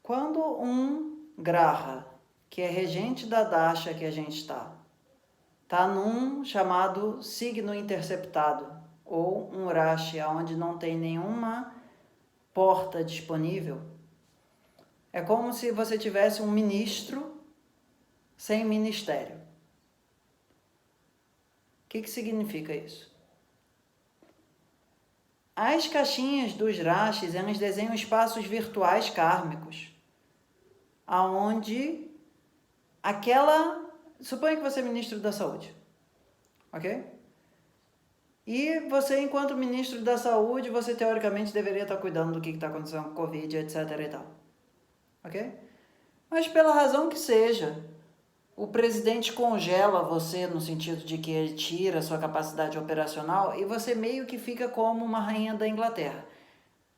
Quando um graha, que é regente da dasha que a gente está num chamado signo interceptado, ou um rashi, onde não tem nenhuma porta disponível, é como se você tivesse um ministro sem ministério. O que significa isso? As caixinhas dos rashis, elas desenham espaços virtuais kármicos, aonde suponha que você é ministro da saúde, ok? E você, enquanto ministro da saúde, você teoricamente deveria estar cuidando do que está acontecendo com o Covid, etc e tal, ok? Mas pela razão que seja, o presidente congela você no sentido de que ele tira a sua capacidade operacional e você meio que fica como uma rainha da Inglaterra.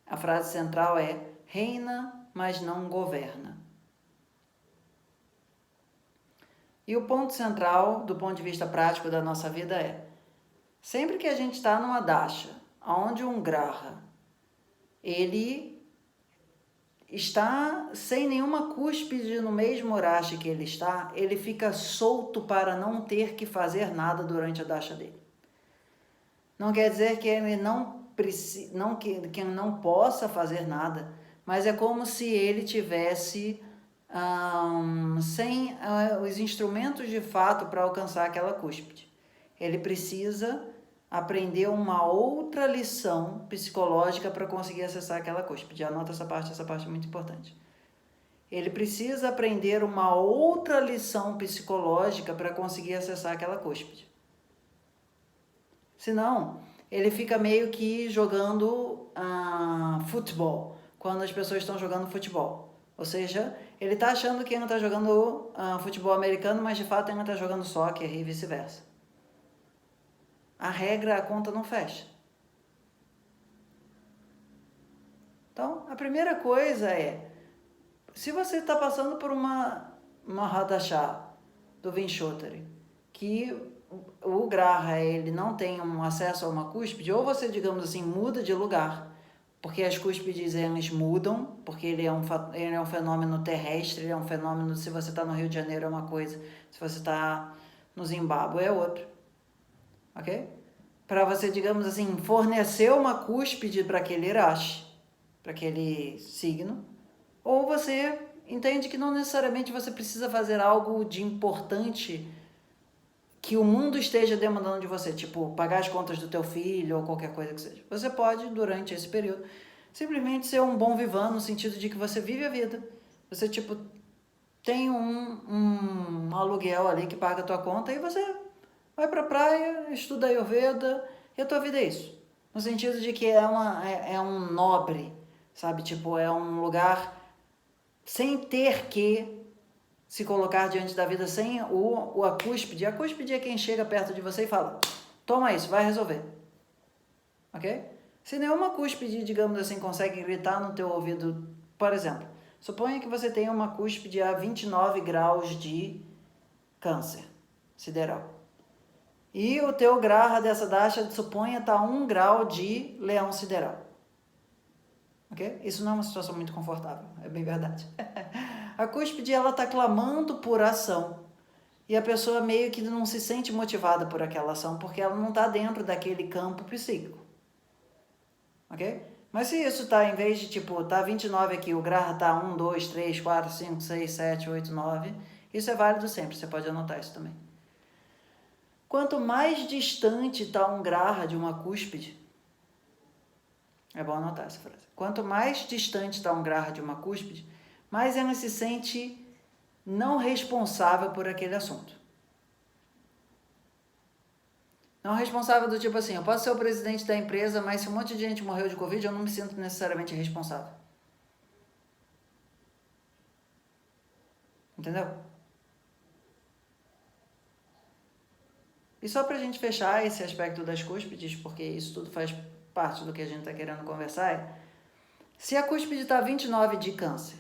A frase central é: reina, mas não governa. E o ponto central, do ponto de vista prático da nossa vida é: sempre que a gente está numa dasha, onde um graha, ele está sem nenhuma cúspide no mesmo rashi que ele está, ele fica solto para não ter que fazer nada durante a dasha dele. Não quer dizer que ele que não possa fazer nada, mas é como se ele tivesse sem os instrumentos de fato para alcançar aquela cúspide. Ele precisa aprender uma outra lição psicológica para conseguir acessar aquela cúspide. Anota essa parte é muito importante. Ele precisa aprender uma outra lição psicológica para conseguir acessar aquela cúspide. Senão, ele fica meio que jogando futebol, quando as pessoas estão jogando futebol. Ou seja, ele está achando que ainda está jogando futebol americano, mas de fato ainda está jogando soccer e vice-versa. A regra, a conta não fecha. Então, a primeira coisa é, se você está passando por uma Hadashah do Vinchotari, que o graha ele não tem um acesso a uma cúspide, ou você, digamos assim, muda de lugar, porque as cúspides elas mudam, porque ele é um fenômeno terrestre, ele é um fenômeno, se você está no Rio de Janeiro é uma coisa, se você está no Zimbábue é outra, ok? Para você, digamos assim, fornecer uma cúspide para aquele rashi, para aquele signo, ou você entende que não necessariamente você precisa fazer algo de importante que o mundo esteja demandando de você, tipo, pagar as contas do teu filho ou qualquer coisa que seja. Você pode, durante esse período, simplesmente ser um bom vivan, no sentido de que você vive a vida. Você, tipo, tem um aluguel ali que paga a tua conta e você vai pra praia, estuda Ayurveda e a tua vida é isso. No sentido de que é um nobre, sabe? Tipo, é um lugar sem ter que se colocar diante da vida, sem a cúspide. A cúspide é quem chega perto de você e fala: toma isso, vai resolver. Ok? Se nenhuma cúspide, digamos assim, consegue gritar no teu ouvido, por exemplo, suponha que você tenha uma cúspide a 29 graus de câncer sideral. E o teu graha dessa dasha, suponha, está a 1 grau de leão sideral. Ok? Isso não é uma situação muito confortável, é bem verdade. A cúspide, ela está clamando por ação. E a pessoa meio que não se sente motivada por aquela ação, porque ela não está dentro daquele campo psíquico. Ok? Mas se isso está, em vez de, tipo, tá 29 aqui, o graha está 1, 2, 3, 4, 5, 6, 7, 8, 9, isso é válido sempre, você pode anotar isso também. Quanto mais distante está um graha de uma cúspide, é bom anotar essa frase. Quanto mais distante está um graha de uma cúspide, mais ela se sente não responsável por aquele assunto. Não responsável do tipo assim, eu posso ser o presidente da empresa, mas se um monte de gente morreu de Covid, eu não me sinto necessariamente responsável. Entendeu? E só pra gente fechar esse aspecto das cúspides, porque isso tudo faz parte do que a gente está querendo conversar, se a cúspide está 29 de câncer,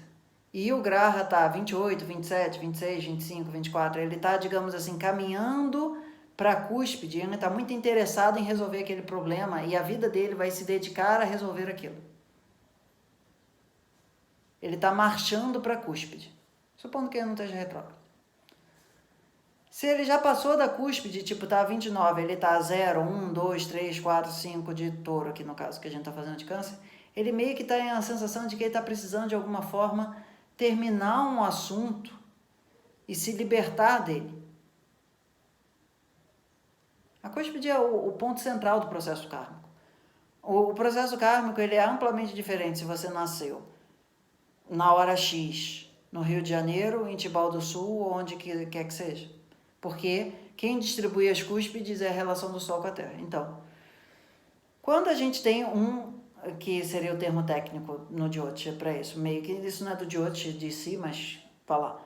e o graha está 28, 27, 26, 25, 24, ele está, digamos assim, caminhando para a cúspide, ele está muito interessado em resolver aquele problema e a vida dele vai se dedicar a resolver aquilo. Ele está marchando para a cúspide, supondo que ele não esteja retrógrado. Se ele já passou da cúspide, tipo, tá a 29, ele tá a 0, 1, 2, 3, 4, 5 de touro, aqui no caso que a gente tá fazendo de câncer, ele meio que tá em a sensação de que ele tá precisando de alguma forma terminar um assunto e se libertar dele. A cúspide é o ponto central do processo kármico. O processo kármico, ele é amplamente diferente se você nasceu na hora X, no Rio de Janeiro, em Tibau do Sul, ou onde quer que seja. Porque quem distribui as cúspides é a relação do Sol com a Terra. Então, quando a gente tem que seria o termo técnico no Jyotish para isso, meio que isso não é do Jyotish de si, mas falar,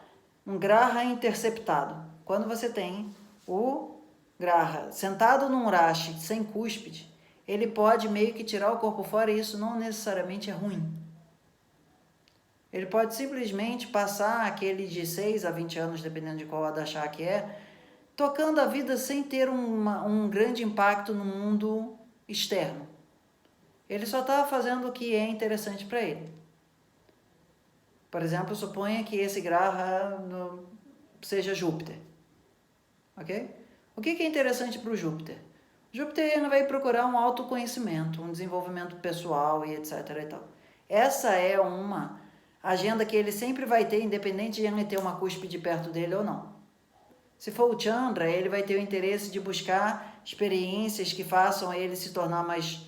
um graha interceptado. Quando você tem o graha sentado num rashi sem cúspide, ele pode meio que tirar o corpo fora e isso não necessariamente é ruim. Ele pode simplesmente passar aquele de 6 a 20 anos, dependendo de qual adachá que é, tocando a vida sem ter um grande impacto no mundo externo. Ele só está fazendo o que é interessante para ele. Por exemplo, suponha que esse graha seja Júpiter. Ok? O que é interessante para o Júpiter? Júpiter ele vai procurar um autoconhecimento, um desenvolvimento pessoal e etc. e tal. Essa é uma agenda que ele sempre vai ter, independente de ele ter uma cúspide perto dele ou não. Se for o Chandra, ele vai ter o interesse de buscar experiências que façam ele se tornar mais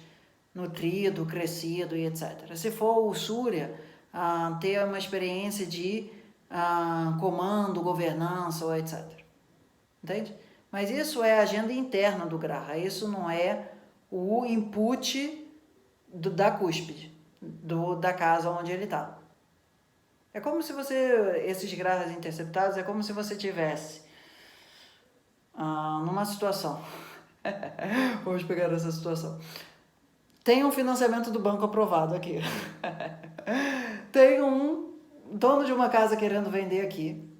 nutrido, crescido e etc. Se for o Surya, ter uma experiência de comando, governança, ou etc. Entende? Mas isso é a agenda interna do Graha, isso não é o input da cúspide, da casa onde ele está. É como se esses Grahas interceptados, é como se você tivesse numa situação, vamos pegar essa situação, tem um financiamento do banco aprovado aqui, tem um dono de uma casa querendo vender aqui,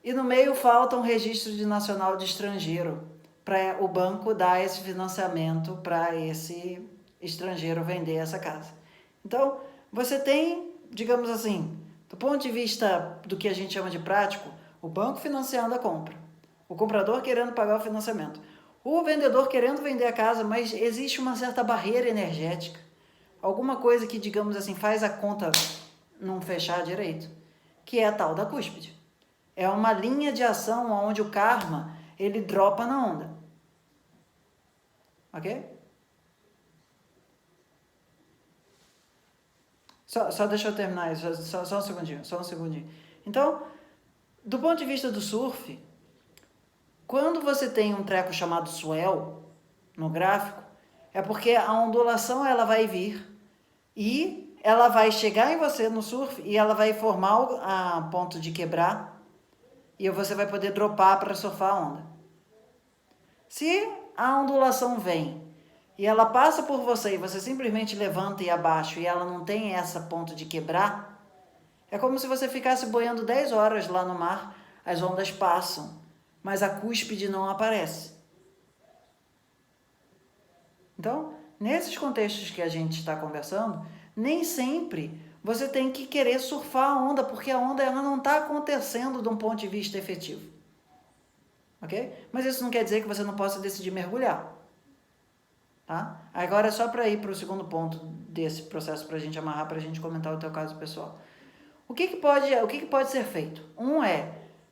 e no meio falta um registro de nacional de estrangeiro, para o banco dar esse financiamento para esse estrangeiro vender essa casa. Então, você tem, digamos assim, do ponto de vista do que a gente chama de prático, o banco financiando a compra, o comprador querendo pagar o financiamento, o vendedor querendo vender a casa, mas existe uma certa barreira energética, alguma coisa que, digamos assim, faz a conta não fechar direito, que é a tal da cúspide. É uma linha de ação onde o karma, ele dropa na onda. Ok? Só deixa eu terminar isso, só um segundinho. Então, do ponto de vista do surf, quando você tem um treco chamado swell no gráfico, é porque a ondulação ela vai vir e ela vai chegar em você no surf e ela vai formar a ponto de quebrar e você vai poder dropar para surfar a onda. Se a ondulação vem e ela passa por você e você simplesmente levanta e abaixa e ela não tem essa ponto de quebrar, é como se você ficasse boiando 10 horas lá no mar, as ondas passam, mas a cúspide não aparece. Então, nesses contextos que a gente está conversando, nem sempre você tem que querer surfar a onda, porque a onda ela não está acontecendo de um ponto de vista efetivo. Ok? Mas isso não quer dizer que você não possa decidir mergulhar. Tá? Agora é só para ir para o segundo ponto desse processo, para a gente amarrar, para a gente comentar o teu caso pessoal. O que pode ser feito?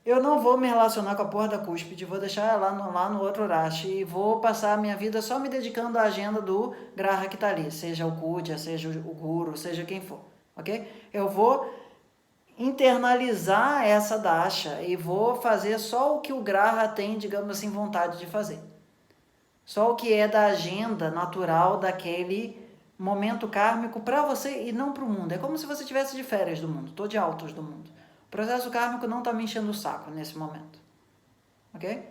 Eu não vou me relacionar com a porra da cúspide, vou deixar ela lá no outro rashi e vou passar a minha vida só me dedicando à agenda do graha que está ali, seja o kudya, seja o guru, seja quem for, ok? Eu vou internalizar essa dasha e vou fazer só o que o graha tem, digamos assim, vontade de fazer. Só o que é da agenda natural daquele momento kármico para você e não para o mundo. É como se você estivesse de férias do mundo, tô de altos do mundo. O processo kármico não está me enchendo o saco nesse momento. Ok?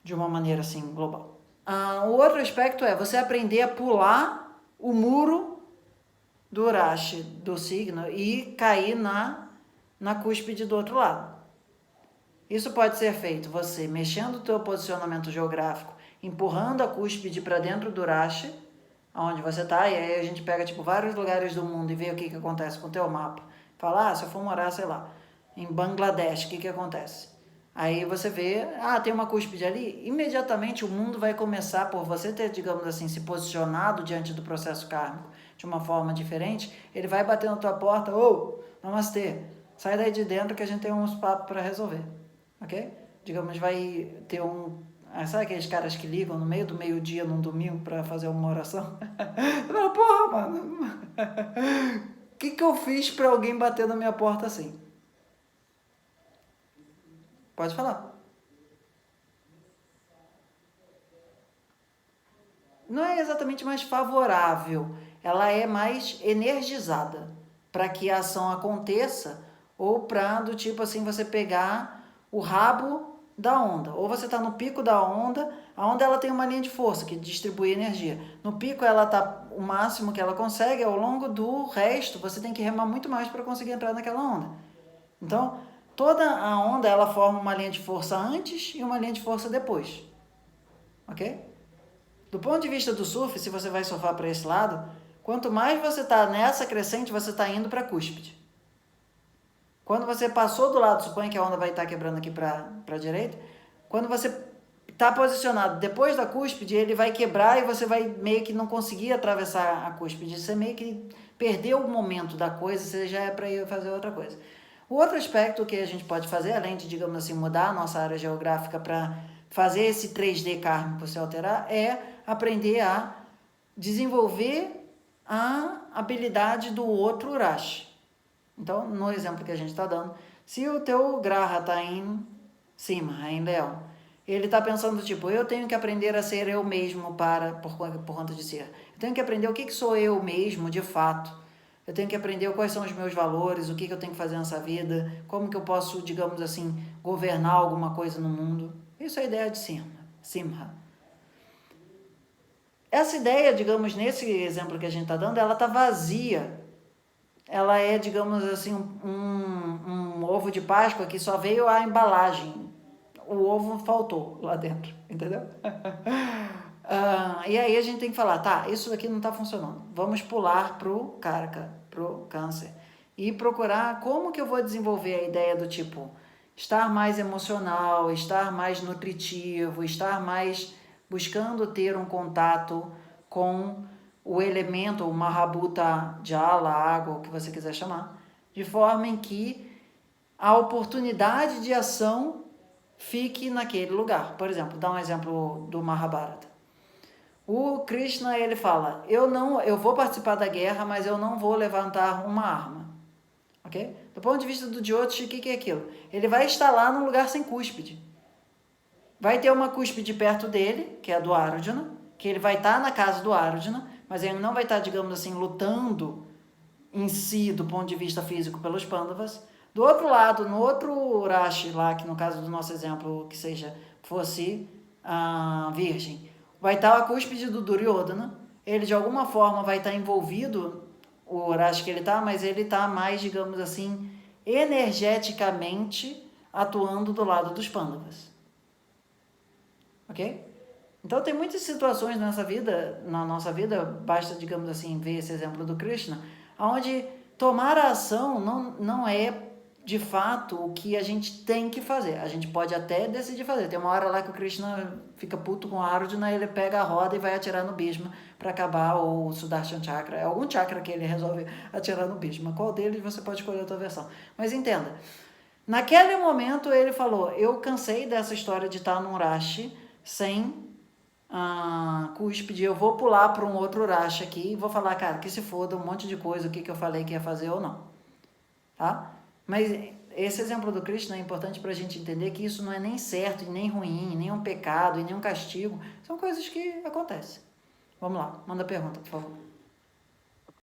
De uma maneira assim, global. O outro aspecto é você aprender a pular o muro do rashi, do signo, e cair na cúspide do outro lado. Isso pode ser feito você mexendo o teu posicionamento geográfico, empurrando a cúspide para dentro do rashi, aonde você está, e aí a gente pega tipo vários lugares do mundo e vê o que acontece com o teu mapa. Fala, se eu for morar, sei lá, em Bangladesh, o que acontece? Aí você vê, tem uma cúspide ali, imediatamente o mundo vai começar por você ter, digamos assim, se posicionado diante do processo kármico de uma forma diferente, ele vai bater na tua porta, namastê, sai daí de dentro que a gente tem uns papos para resolver, ok? Digamos, vai ter sabe aqueles caras que ligam no meio do meio-dia num domingo para fazer uma oração? Não, porra, mano, o que eu fiz para alguém bater na minha porta assim? Pode falar. Não é exatamente mais favorável, ela é mais energizada para que a ação aconteça, ou para do tipo assim você pegar o rabo da onda, ou você está no pico da onda, a onda ela tem uma linha de força que distribui energia. No pico ela está o máximo que ela consegue, ao longo do resto você tem que remar muito mais para conseguir entrar naquela onda. Então, toda a onda ela forma uma linha de força antes e uma linha de força depois. Ok? Do ponto de vista do surf, se você vai surfar para esse lado, quanto mais você está nessa crescente, você está indo para a cúspide. Quando você passou do lado, suponha que a onda vai estar quebrando aqui para a direita, quando você está posicionado depois da cúspide, ele vai quebrar e você vai meio que não conseguir atravessar a cúspide. Você meio que perdeu o momento da coisa, você já é para ir fazer outra coisa. O outro aspecto que a gente pode fazer, além de, digamos assim, mudar a nossa área geográfica para fazer esse 3D kármico se alterar, é aprender a desenvolver a habilidade do outro Urashi. Então, no exemplo que a gente está dando, se o teu Graha está em cima, em Leão, ele está pensando, tipo, eu tenho que aprender a ser eu mesmo por conta de ser. Eu tenho que aprender o que sou eu mesmo, de fato. Eu tenho que aprender quais são os meus valores, o que eu tenho que fazer nessa vida, como que eu posso, digamos assim, governar alguma coisa no mundo. Isso é a ideia de Simha. Essa ideia, digamos, nesse exemplo que a gente está dando, ela está vazia. Ela é, digamos assim, um ovo de Páscoa que só veio a embalagem. O ovo faltou lá dentro, entendeu? E aí a gente tem que falar, tá, isso daqui não está funcionando. Vamos pular pro Karka, pro Câncer. E procurar como que eu vou desenvolver a ideia do tipo, estar mais emocional, estar mais nutritivo, estar mais buscando ter um contato com o elemento, o Mahabhuta Jala, água, o que você quiser chamar, de forma em que a oportunidade de ação fique naquele lugar. Por exemplo, dá um exemplo do Mahabharata. O Krishna, ele fala, eu vou participar da guerra, mas eu não vou levantar uma arma. Ok? Do ponto de vista do Jyotish, o que é aquilo? Ele vai estar lá num lugar sem cúspide. Vai ter uma cúspide perto dele, que é a do Arjuna, que ele vai estar na casa do Arjuna, mas ele não vai estar, digamos assim, lutando em si, do ponto de vista físico, pelos Pandavas. Do outro lado, no outro Urashi lá, que no caso do nosso exemplo, que seja, fosse a Virgem, vai estar a cúspide do Duryodhana. Ele, de alguma forma, vai estar envolvido, o Urashi que ele está, mas ele está mais, digamos assim, energeticamente atuando do lado dos Pandavas. Ok? Então tem muitas situações na nossa vida, basta, digamos assim, ver esse exemplo do Krishna, onde tomar a ação não é, de fato, o que a gente tem que fazer. A gente pode até decidir fazer. Tem uma hora lá que o Krishna fica puto com a Arjuna, ele pega a roda e vai atirar no Bhishma para acabar o Sudarshan Chakra. É algum chakra que ele resolve atirar no Bhishma. Qual deles você pode escolher a tua versão. Mas entenda, naquele momento ele falou, eu cansei dessa história de estar num Rashi sem cúspide, eu vou pular para um outro Urashi aqui e vou falar, cara, que se foda um monte de coisa, o que eu falei que ia fazer ou não. Tá? Mas esse exemplo do Krishna é importante para a gente entender que isso não é nem certo, nem ruim, nem um pecado, e nem um castigo. São coisas que acontecem. Vamos lá, manda pergunta, por favor.